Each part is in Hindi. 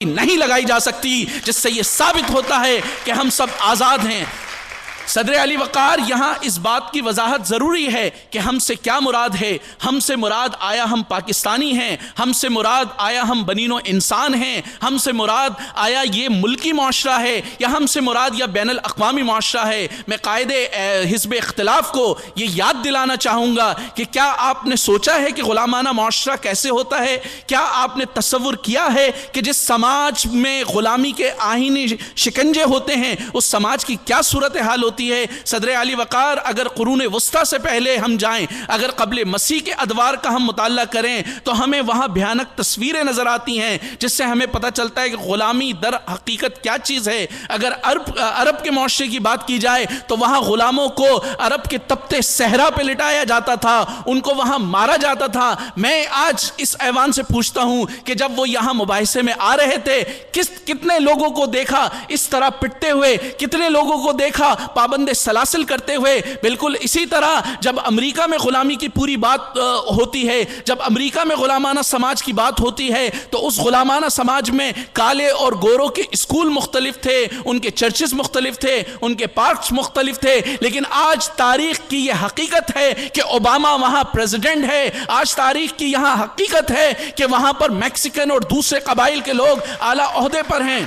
नहीं लगाई जा सकती, जिससे यह साबित होता है कि हम सब आजाद हैं। सदर अली वक़ार यहाँ इस बात की वजाहत ज़रूरी है कि हमसे क्या मुराद है। हमसे मुराद आया हम पाकिस्तानी हैं, हमसे मुराद आया हम बनीनो इंसान हैं, हमसे मुराद आया ये मुल्की माशरा है, या हमसे मुराद या बैनुल अक़वामी माशरा है। मैं कायदे हिज़्ब इख्तिलाफ़ को ये याद दिलाना चाहूँगा कि क्या आपने सोचा है कि ग़ुलामाना माशरा कैसे होता है? क्या आपने तसव्वुर किया है कि जिस समाज में ग़ुलामी के आहीनी शिकंजे होते हैं उस समाज की क्या सूरत हाल होती है? सदर अली वक़ार, अगर कुरून वस्ता से पहले हम जाएं, अगर क़ब्ल मसीह के अदवार का हम मुताला करें तो हमें वहाँ भयानक तस्वीरें नज़र आती हैं, जिससे हमें पता चलता है कि ग़ुलामी दर हकीकत क्या चीज़ है। अगर अरब के माशरे की बात की जाए तो वहाँ ग़ुलामों को अरब के तपते सहरा पे लिटाया जाता था, उनको वहाँ मारा जाता था। मैं आज इस ऐवान से पूछता हूँ कि जब वो यहाँ मुबाहिसे में आ रहे थे, कितने लोगों को देखा इस तरह पिटते हुए, कितने लोगों को देखा पाबंद सलासिल करते हुए। बिल्कुल इसी तरह जब अमेरिका में गुलामी की पूरी बात होती है, जब अमेरिका में गुलामाना समाज की बात होती है, तो उस गुलामाना समाज में काले और गोरों के स्कूल मुख्तलिफ थे, उनके चर्चेस मुख्तलिफ थे, उनके पार्क्स मुख्तलिफ थे। लेकिन आज तारीख की यह हकीकत है कि ओबामा वहां प्रेसिडेंट है। आज तारीख की यहां हकीकत है कि वहां पर मैक्सिकन और दूसरे कबाइल के लोग आला ओहदे पर हैं।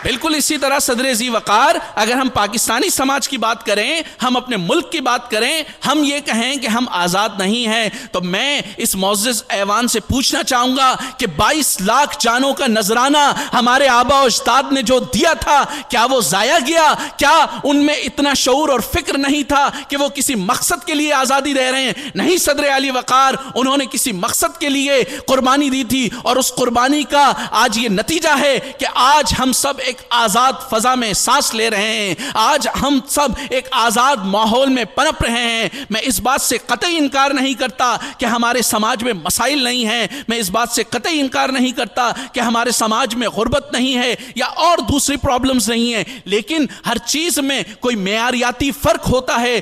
बिल्कुल इसी तरह सदर ज़ी वक़ार, अगर हम पाकिस्तानी समाज की बात करें, हम अपने मुल्क की बात करें, हम ये कहें कि हम आज़ाद नहीं हैं, तो मैं इस मुअज़्ज़ज़ ऐवान से पूछना चाहूँगा कि 22 लाख जानों का नजराना हमारे आबा और अजदाद ने जो दिया था, क्या वो ज़ाया गया? क्या उनमें इतना शऊर और फिक्र नहीं था कि वो किसी मकसद के लिए आज़ादी दे रहे हैं? नहीं सदर अली वक़ार, उन्होंने किसी मकसद के लिए कुर्बानी दी थी, और उस कुर्बानी का आज ये नतीजा है कि आज हम सब एक आजाद फजा में सांस ले रहे हैं। आज हम सब एक आजाद माहौल में पनप रहे हैं। मैं इस बात से कतई इनकार नहीं करता कि हमारे समाज में मसाइल नहीं हैं, मैं इस बात से कतई इनकार नहीं करता कि हमारे समाज में गुर्बत नहीं है या और दूसरी प्रॉब्लम्स नहीं है, लेकिन हर चीज में कोई मेयारियाती फर्क होता है।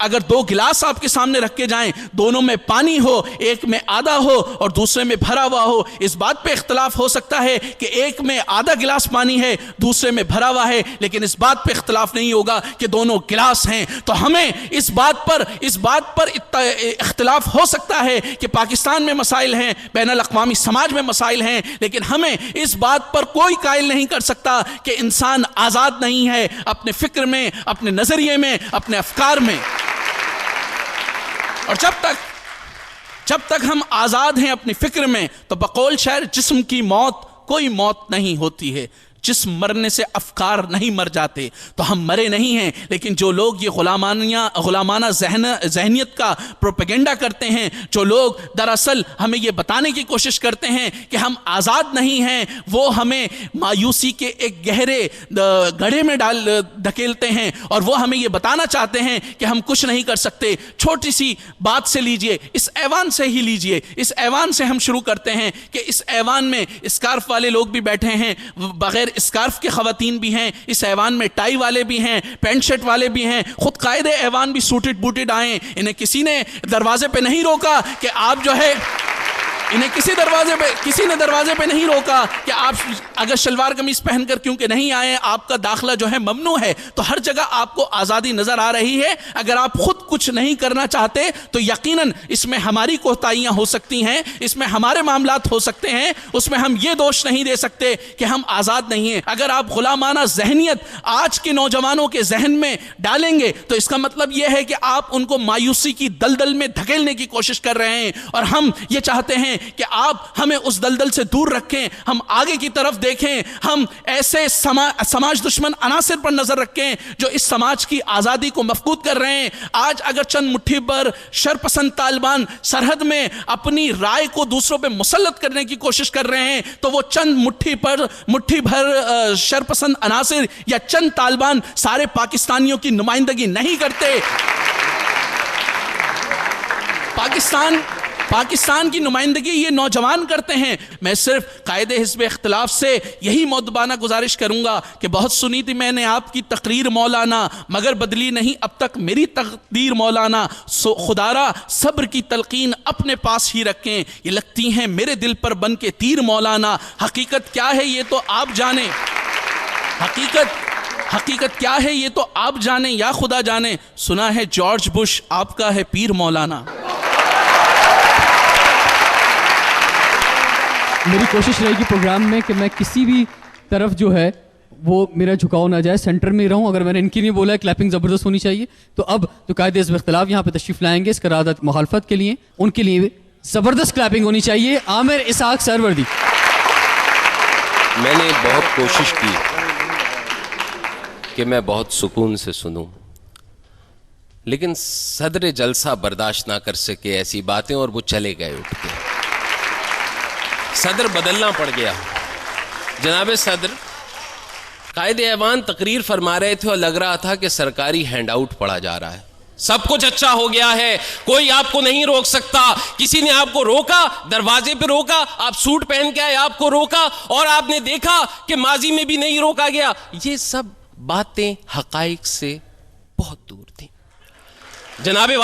अगर 2 गिलास आपके सामने रख के जाएं, दोनों में पानी हो, एक में आधा हो और दूसरे में भरा हुआ हो, इस बात पे इख्तिलाफ हो सकता है कि एक में आधा गिलास पानी है, दूसरे में भरा हुआ है, लेकिन इस बात पे इख्तिलाफ नहीं होगा कि दोनों गिलास हैं। तो हमें इस बात पर इख्तिलाफ हो सकता है कि पाकिस्तान में मसाइल हैं, बैनुल अक़वामी समाज में मसाइल हैं, लेकिन हमें इस बात पर कोई कायल नहीं कर सकता कि इंसान आज़ाद नहीं है अपने फिक्र में, अपने नज़रिए में, अपने अफकार में। और जब तक हम आज़ाद हैं अपनी फिक्र में, तो बकौल शायर जिस्म की मौत कोई मौत नहीं होती है। जिस्म मरने से अफकार नहीं मर जाते, तो हम मरे नहीं हैं। लेकिन जो लोग ये गुलामाना जहनियत का प्रोपेगेंडा करते हैं, जो लोग दरअसल हमें ये बताने की कोशिश करते हैं कि हम आज़ाद नहीं हैं, वो हमें मायूसी के एक गहरे गड्ढे में धकेलते हैं, और वो हमें ये बताना चाहते हैं कि हम कुछ नहीं कर सकते। छोटी सी बात से लीजिए, इस ऐवान से ही लीजिए। इस ऐवान से हम शुरू करते हैं कि इस ऐवान में स्कार्फ वाले लोग भी बैठे हैं, बगैर स्कार्फ के खवातीन भी हैं, इस ऐवान में टाई वाले भी हैं, पैंट शर्ट वाले भी हैं, खुद कायदे ऐवान भी सूटेड बूटेड आए। इन्हें किसी ने दरवाजे पे नहीं रोका कि आप जो है, इन्हें किसी ने दरवाजे पे नहीं रोका कि आप अगर शलवार कमीज पहनकर क्योंकि नहीं आए, आपका दाखिला जो है ममनू है। तो हर जगह आपको आज़ादी नजर आ रही है। अगर आप खुद कुछ नहीं करना चाहते तो यकीनन इसमें हमारी कोताहियां हो सकती हैं, इसमें हमारे मामलात हो सकते हैं, उसमें हम ये दोष नहीं दे सकते कि हम आज़ाद नहीं हैं। अगर आप गुलामाना जहनियत आज के नौजवानों के जहन में डालेंगे तो इसका मतलब यह है कि आप उनको मायूसी की दलदल में धकेलने की कोशिश कर रहे हैं, और हम ये चाहते हैं कि आप हमें उस दलदल से दूर रखें, हम आगे की तरफ देखें, हम ऐसे समाज दुश्मन अनासिर पर नजर रखें जो इस समाज की आज़ादी को मफकूद कर रहे हैं। आज अगर चंद मुट्ठी भर शरपसंद तालिबान सरहद में अपनी राय को दूसरों पे मुसल्लत करने की कोशिश कर रहे हैं, तो वो चंद मुट्ठी भर शरपसंद अनासिर या चंद तालिबान सारे पाकिस्तानियों की नुमाइंदगी नहीं करते। पाकिस्तान की नुमाइंदगी ये नौजवान करते हैं। मैं सिर्फ कायदे हिज़्ब इख्तिलाफ से यही मुअद्दबाना गुजारिश करूंगा कि बहुत सुनी थी मैंने आपकी तकरीर मौलाना, मगर बदली नहीं अब तक मेरी तकदीर मौलाना। सो खुदारा सब्र की तलकीन अपने पास ही रखें, ये लगती हैं मेरे दिल पर बन के तीर मौलाना। हकीकत क्या है ये तो आप जाने, हकीकत क्या है ये तो आप जाने या खुदा जाने। सुना है जॉर्ज बुश आपका है पीर मौलाना। मेरी कोशिश रहेगी प्रोग्राम में कि मैं किसी भी तरफ जो है वो मेरा झुकाव ना जाए, सेंटर में रहूं। अगर मैंने इनके लिए बोला है क्लैपिंग ज़बरदस्त होनी चाहिए, तो अब जो कायदे हिज़्ब इख्तिलाफ यहाँ पे तशरीफ़ लाएंगे इस करारदाद मुखालफत के लिए, उनके लिए ज़बरदस्त क्लैपिंग होनी चाहिए। आमिर इसहाक सरवर्दी। मैंने बहुत कोशिश की कि मैं बहुत सुकून से सुनूं, लेकिन सदर जलसा बर्दाश्त ना कर सके ऐसी बातें और वो चले गए उठ के। सदर बदलना पड़ गया। जनाब सदर कायदे ऐवान तकरीर फरमा रहे थे और लग रहा था कि सरकारी हैंडआउट पढ़ा जा रहा है। सब कुछ अच्छा हो गया है, कोई आपको नहीं रोक सकता। किसी ने आपको रोका, दरवाजे पे रोका, आप सूट पहन के आए, आपको रोका और आपने देखा कि माजी में भी नहीं रोका गया। ये सब बातें हकाइक से बहुत दूर थी। जनाबे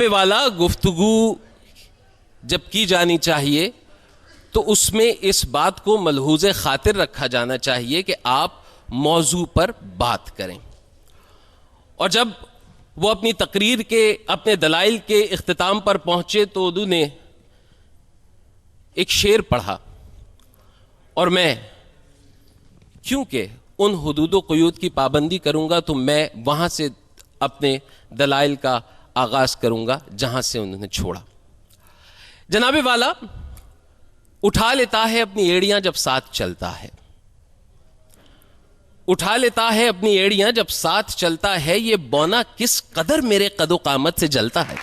वाला गुफ्तगू जब की जानी चाहिए तो उसमें इस बात को मलहूज़े खातिर रखा जाना चाहिए कि आप मौजू पर बात करें। और जब वो अपनी तकरीर के अपने दलाइल के इख्तिताम पर पहुंचे तो उन्होंने एक शेर पढ़ा और मैं क्योंकि उन हुदूद व क़ुयूद की पाबंदी करूंगा तो मैं वहां से अपने दलाइल का आगाज करूंगा जहां से उन्होंने छोड़ा। जनाबे वाला उठा लेता है अपनी एड़ियां जब साथ चलता है, उठा लेता है अपनी एड़ियां जब साथ चलता है, ये बौना किस कदर मेरे कदो कामत से जलता है।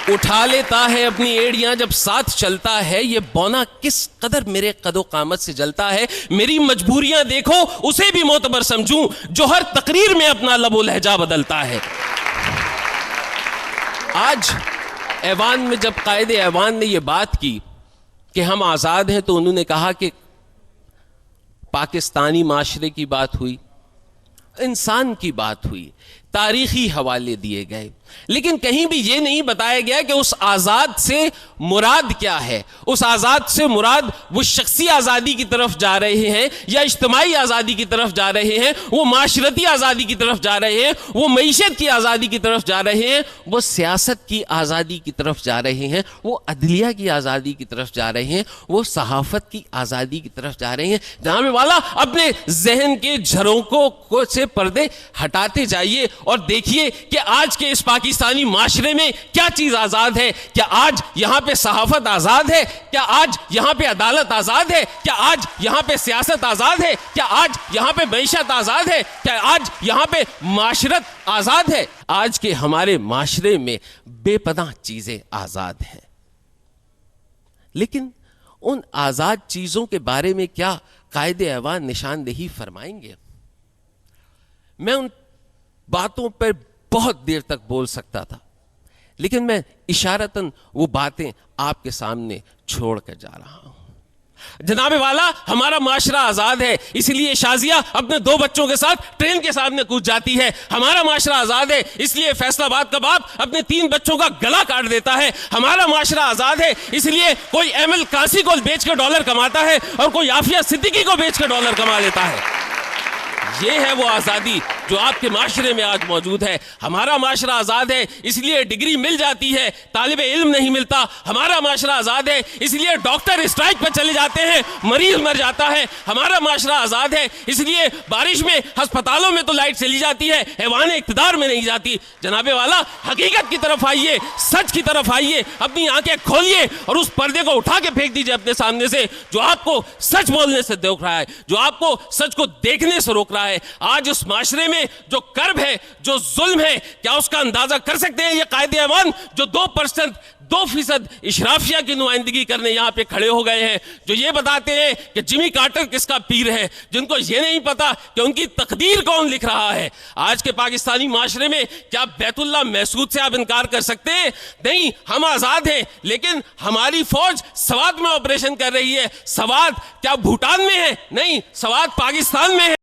उठा लेता है अपनी एड़ियां जब साथ चलता है, ये बौना किस कदर मेरे कदो कामत से जलता है। मेरी मजबूरियां देखो उसे भी मोतबर समझूं जो हर तकरीर में अपना लबो लहजा बदलता है। आज ऐवान में जब कायदे ऐवान ने यह बात की कि हम आज़ाद हैं तो उन्होंने कहा कि पाकिस्तानी माशरे की बात हुई, इंसान की बात हुई, तारीखी हवाले दिए गए, लेकिन कहीं भी यह नहीं बताया गया कि उस आज़ाद से मुराद क्या है। उस आज़ाद से मुराद वो शख्सी आज़ादी की तरफ जा रहे हैं या इज्तिमाई आज़ादी की तरफ जा रहे हैं, वो माशरती आज़ादी की तरफ जा रहे हैं, वो मईशत की आज़ादी की तरफ जा रहे हैं, वो सियासत की आज़ादी की तरफ जा रहे हैं, वो अदलिया की आज़ादी की तरफ जा रहे हैं, वो सहाफ़त की आज़ादी की तरफ जा रहे हैं। जनाबे वाला अपने जहन के झरोकों से पर्दे हटाते जाइए और देखिए कि आज के इस पाकिस्तानी माशरे में क्या चीज आजाद है। क्या आज यहां पे सहाफत आजाद है? क्या आज यहां पे अदालत आजाद है? क्या आज यहां पे सियासत आजाद है? क्या आज यहां पे मईशत आजाद है? क्या आज यहां पे माशरत आजाद है? आज के हमारे माशरे में बेपनाह चीजें आजाद हैं, लेकिन उन आजाद चीजों के बारे में क्या कायदे ऐवान निशानदेही फरमाएंगे? मैं उन बातों पर बहुत देर तक बोल सकता था, लेकिन मैं इशारतन वो बातें आपके सामने छोड़ कर जा रहा हूं। जनाबे वाला हमारा माशरा आजाद है, इसलिए शाजिया अपने 2 बच्चों के साथ ट्रेन के सामने कूद जाती है। हमारा माशरा आजाद है, इसलिए फैसलाबाद का बाप अपने 3 बच्चों का गला काट देता है। हमारा माशरा आजाद है, इसलिए कोई एमएल कासी को बेच कर डॉलर कमाता है और कोई आफिया सिद्दीकी को बेच कर डॉलर कमा लेता है। ये है वो आज़ादी जो आपके माशरे में आज मौजूद है। हमारा माशरा आज़ाद है, इसलिए डिग्री मिल जाती है, तालिब इल्म नहीं मिलता। हमारा माशरा आज़ाद है, इसलिए डॉक्टर स्ट्राइक पर चले जाते हैं, मरीज मर जाता है। हमारा माशरा आज़ाद है, इसलिए बारिश में अस्पतालों में तो लाइट चली जाती है, हैवान इक़्तिदार में नहीं जाती। जनाबे वाला हकीकत की तरफ आइए, सच की तरफ आइए, अपनी आंखें खोलिए और उस पर्दे को उठा के फेंक दीजिए अपने सामने से जो आपको सच बोलने से रोक रहा है, जो आपको सच को देखने से रोक रहा है। है। आज उस माशरे में जो कर्ब है, जो जुल्म है, क्या उसका अंदाजा कर सकते हैं ये कायदे ऐवान जो 2% इशराफिया की नुमाइंदगी करने यहां पे खड़े हो गए हैं, जो ये बताते हैं कि जिमी कार्टर किसका पीर है, जिनको ये नहीं पता कि उनकी तकदीर कौन लिख रहा है। आज के पाकिस्तानी माशरे में क्या बैतुल्लाह महसूद से आप इनकार कर सकते हैं? नहीं, हम आजाद हैं, लेकिन हमारी फौज सवात में ऑपरेशन कर रही है। सवात क्या भूटान में है? नहीं, सवात पाकिस्तान में है।